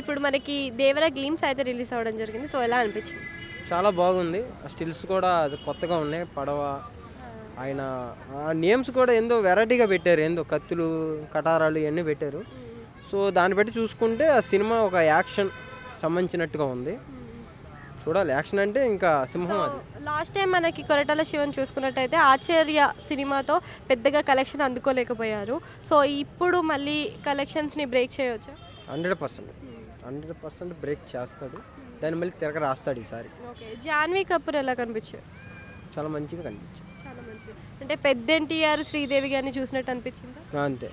ఇప్పుడు మనకి దేవర గ్లిమ్స్ అయితే రిలీజ్ అవ్వడం జరిగింది. సో ఎలా అనిపించింది? చాలా బాగుంది. ఆ స్టిల్స్ కూడా అది కొత్తగా ఉన్నాయి. పడవ ఆయన నేమ్స్ కూడా ఏందో వెరైటీగా పెట్టారు. ఏందో కత్తులు కటారాలు ఇవన్నీ పెట్టారు. సో దాన్ని బట్టి చూసుకుంటే ఆ సినిమా ఒక యాక్షన్ సంబంధించినట్టుగా ఉంది. చూడాలి. యాక్షన్ అంటే ఇంకా సింహం అది. లాస్ట్ టైం మనకి కొరటాల శివన్ చూసుకున్నట్టయితే ఆచార్య సినిమాతో పెద్దగా కలెక్షన్ అందుకోలేకపోయారు. సో ఇప్పుడు మళ్ళీ కలెక్షన్స్ని బ్రేక్ చేయవచ్చా? 100% బ్రేక్ చేస్తాడు. దాన్ని మళ్ళీ తిరగ రాస్తాడు ఈసారి. ఓకే. జాన్వీ కపూర్ ఎలా కనిపించారు? చాలా మంచిగా కనిపించింది. చాలా మంచిగా. అంటే పెద్ద ఎన్టీఆర్ శ్రీదేవి గారిని చూసినట్టు అనిపించిందా? అంతే.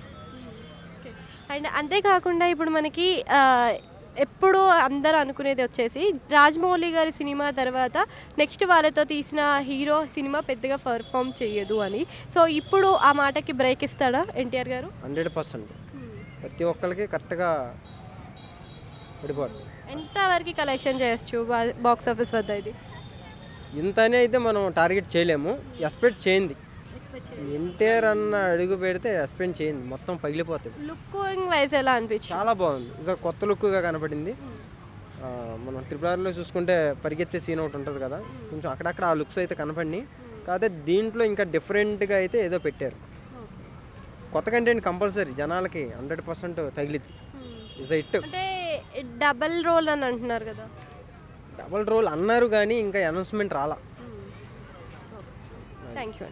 ఓకే. అండ్ అంతేకాకుండా ఇప్పుడు మనకి ఎప్పుడు అందరూ అనుకునేది వచ్చేసి రాజమౌళి గారి సినిమా తర్వాత నెక్స్ట్ వాళ్ళతో తీసిన హీరో సినిమా పెద్దగా పర్ఫామ్ చేయదు అని. సో ఇప్పుడు ఆ మాటకి బ్రేక్ ఇస్తాడా ఎన్టీఆర్ గారు? 100% ప్రతి ఒక్కరికి కరెక్ట్గా పడిపోతుంది. ఎంతవరకు కలెక్షన్ చేయొచ్చు బాక్స్ ఆఫీస్ వద్ద ఇది? ఇంతనే అయితే మనం టార్గెట్ చేయలేము. ఎక్స్పెక్ట్ చేయింది. ఎన్టీఆర్ అన్న అడుగు పెడితే ఎక్స్పెక్ట్ చేయింది. మొత్తం పగిలిపోతుంది. లుకింగ్ వైజ్ ఎలా అనిపించింది? చాలా బాగుంది. ఇది కొత్త లుక్గా కనపడింది. మనం RRRలో చూసుకుంటే పరిగెత్తే సీన్ ఒకటి ఉంటుంది కదా, కొంచెం అక్కడక్కడ ఆ లుక్స్ అయితే కనపడినాయి. కాకపోతే దీంట్లో ఇంకా డిఫరెంట్గా అయితే ఏదో పెట్టారు. కొత్త కంటెంట్ కంపల్సరీ జనాలకి 100% తగిలిద్ది. Is it. అంటే డబల్ రోల్ అని అంటున్నారు కదా? డబల్ రోల్ అన్నారు కానీ ఇంకా అనౌన్స్మెంట్ రాలా. Thank you.